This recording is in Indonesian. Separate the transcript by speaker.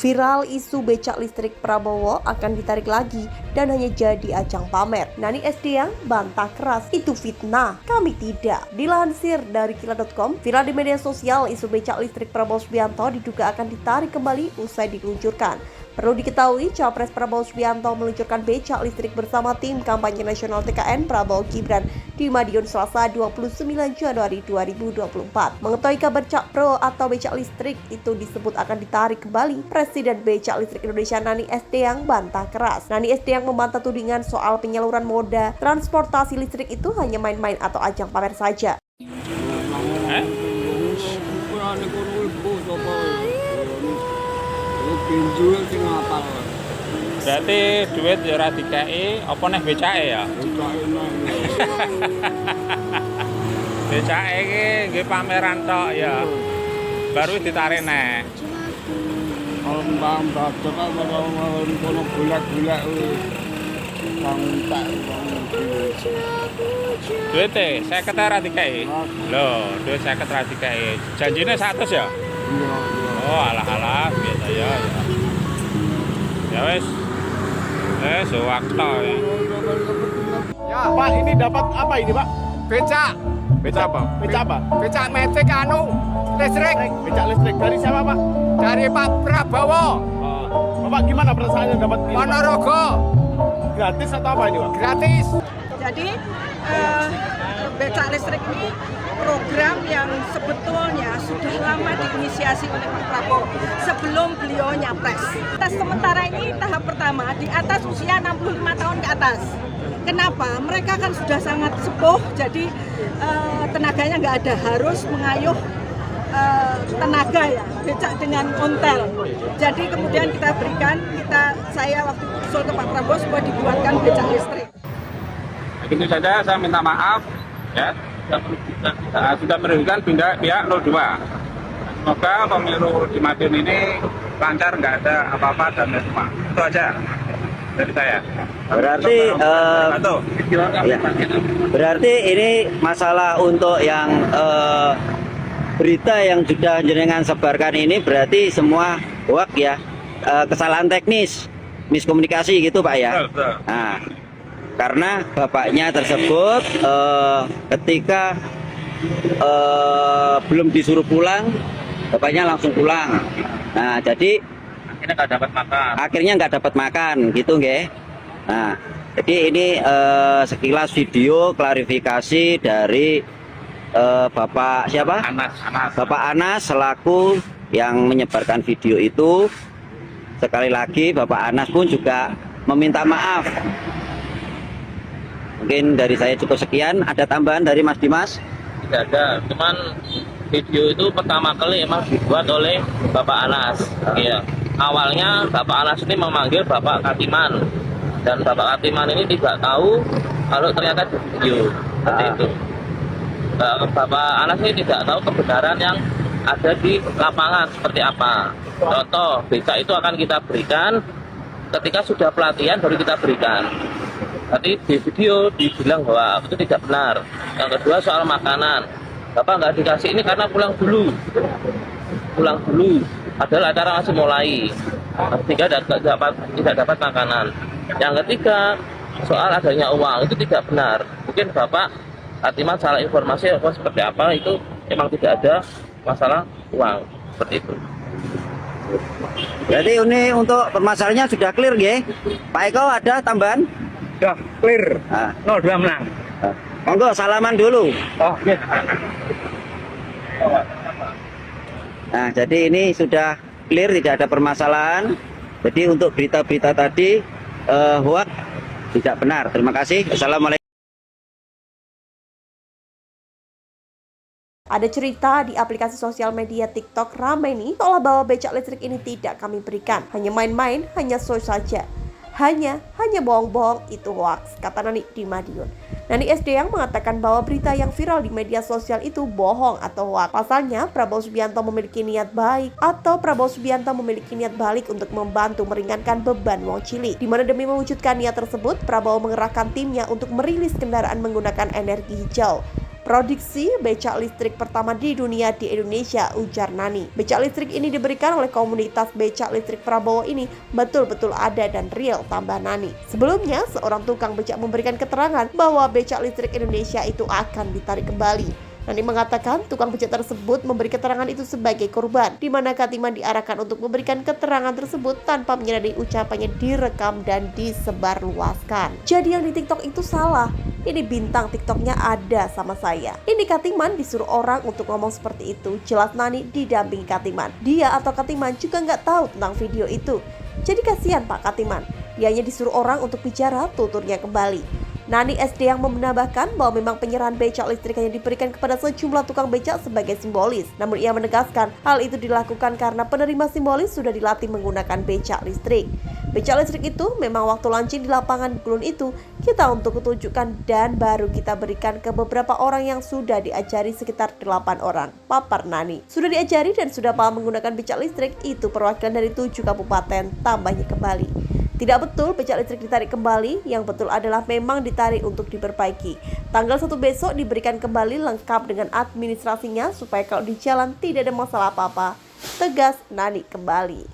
Speaker 1: Viral isu becak listrik Prabowo akan ditarik lagi dan hanya jadi ajang pamer. Nani Esdeyang bantah keras, itu fitnah, kami tidak. Dilansir dari Kila.com, viral di media sosial isu becak listrik Prabowo Subianto diduga akan ditarik kembali usai diluncurkan. Perlu diketahui, Capres Prabowo Subianto meluncurkan becak listrik bersama tim kampanye nasional TKN Prabowo Gibran di Madiun Selasa 29 Januari 2024. Mengetahui kabar Cakpro atau becak listrik itu disebut akan ditarik kembali, Presiden Becak Listrik Indonesia Nani Esdeyang bantah keras. Nani Esdeyang membantah tudingan soal penyaluran moda transportasi listrik itu hanya main-main atau ajang pamer saja.
Speaker 2: Berarti duit ya ora dikei, apa neh becake ya? Becake iki nggih pameran tok ya. Baru ditarik neh.
Speaker 3: Kalau mbak baca kan kalau golek-golek bang tak
Speaker 2: Duite 50 ora dikei. Lho, duit 50 ora dikei. Janjine 100 ya?
Speaker 3: iya.
Speaker 2: Oh, alah-alah biasa ya. Ya wis. Sewaktu ya.
Speaker 4: Ya, Pak, ini dapat apa ini, Pak?
Speaker 3: Becak.
Speaker 4: Becak apa? Becak apa?
Speaker 3: Becak metik listrik.
Speaker 4: Becak listrik dari siapa, Pak?
Speaker 3: Dari Pak Prabowo.
Speaker 4: Bapak gimana perasaannya dapat ini? Pak?
Speaker 3: Ponorogo.
Speaker 4: Gratis atau apa ini, Pak?
Speaker 3: Gratis.
Speaker 5: Jadi becak listrik ini program yang sebetulnya sudah lama diinisiasi oleh Pak Prabowo sebelum beliau nyapres. Sementara ini tahap pertama di atas usia 65 tahun ke atas. Kenapa? Mereka kan sudah sangat sepuh, jadi tenaganya nggak ada, harus mengayuh tenaga ya, becak dengan ontel. Jadi kemudian kita berikan, saya waktu usul ke Pak Prabowo supaya dibuatkan becak listrik.
Speaker 2: Begitu saja, saya minta maaf ya. Sudah merugikan pihak 02. Semoga pemilu di Madiun ini lancar, nggak ada apa-apa dan semua. Itu aja dari saya.
Speaker 6: Berarti ini masalah untuk yang berita yang sudah jenengan sebarkan ini berarti semua hoax ya, kesalahan teknis, miskomunikasi gitu Pak ya.
Speaker 2: Betul.
Speaker 6: Nah, karena bapaknya tersebut ketika belum disuruh pulang, bapaknya langsung pulang. Nah, jadi akhirnya nggak dapat makan gitu nggih. Nah, jadi ini sekilas video klarifikasi dari Bapak siapa?
Speaker 2: Anas.
Speaker 6: Bapak Anas selaku yang menyebarkan video itu. Sekali lagi Bapak Anas pun juga meminta maaf. Mungkin dari saya cukup sekian. Ada tambahan dari Mas Dimas?
Speaker 7: Tidak ada, cuman video itu pertama kali emang dibuat oleh Bapak Anas. Iya. Awalnya Bapak Anas ini memanggil Bapak Katiman, dan Bapak Katiman ini tidak tahu kalau ternyata di video seperti itu. Bapak Anas ini tidak tahu kebenaran yang ada di lapangan seperti apa. Contoh, becak itu akan kita berikan ketika sudah pelatihan, baru kita berikan. Tadi di video dibilang bahwa itu tidak benar. Yang kedua soal makanan, Bapak nggak dikasih ini karena pulang dulu, padahal acara masih mulai, sehingga tidak dapat makanan. Yang ketiga soal adanya uang, itu tidak benar. Mungkin Bapak Katiman salah informasi atau seperti apa, itu emang tidak ada masalah uang seperti itu.
Speaker 6: Berarti ini untuk permasalahannya sudah clear ya. Pak Eko ada tambahan?
Speaker 4: Sudah clear. 02 menang.
Speaker 6: Monggo salaman dulu.
Speaker 4: Oh, iya.
Speaker 6: Nah, jadi ini sudah clear, tidak ada permasalahan. Jadi untuk berita-berita tadi hoax tidak benar. Terima kasih. Assalamualaikum.
Speaker 1: Ada cerita di aplikasi sosial media TikTok ramai nih, seolah bahwa becak listrik ini tidak kami berikan. Hanya main-main, hanya show saja. Hanya bohong-bohong, itu hoax, kata Nani di Madiun. Nani Esdeyang mengatakan bahwa berita yang viral di media sosial itu bohong atau hoax. Pasalnya, Prabowo Subianto memiliki niat baik untuk membantu meringankan beban wong cilik. Di mana demi mewujudkan niat tersebut, Prabowo mengerahkan timnya untuk merilis kendaraan menggunakan energi hijau. Produksi becak listrik pertama di dunia di Indonesia, ujar Nani. Becak listrik ini diberikan oleh komunitas becak listrik Prabowo ini betul-betul ada dan real, tambah Nani. Sebelumnya, seorang tukang becak memberikan keterangan bahwa becak listrik Indonesia itu akan ditarik kembali. Nani mengatakan tukang becak tersebut memberi keterangan itu sebagai korban, di mana Katiman diarahkan untuk memberikan keterangan tersebut tanpa menyadari ucapannya direkam dan disebarluaskan. Jadi yang di TikTok itu salah. Ini bintang TikToknya ada sama saya. Ini Katiman disuruh orang untuk ngomong seperti itu. Jelas Nani didampingi Katiman. Dia atau Katiman juga nggak tahu tentang video itu. Jadi kasihan Pak Katiman. Dia hanya disuruh orang untuk bicara, tuturnya kembali. Nani SD yang menambahkan bahwa memang penyerahan becak listrik hanya diberikan kepada sejumlah tukang becak sebagai simbolis. Namun ia menegaskan hal itu dilakukan karena penerima simbolis sudah dilatih menggunakan becak listrik. Becak listrik itu memang waktu launching di lapangan Gulun itu kita untuk tunjukkan dan baru kita berikan ke beberapa orang yang sudah diajari sekitar 8 orang. Papar Nani. Sudah diajari dan sudah paham menggunakan becak listrik itu perwakilan dari 7 kabupaten, tambahnya kembali. Tidak betul becak listrik ditarik kembali, yang betul adalah memang ditarik untuk diperbaiki. Tanggal 1 besok diberikan kembali lengkap dengan administrasinya supaya kalau di jalan tidak ada masalah apa-apa. Tegas Nani kembali.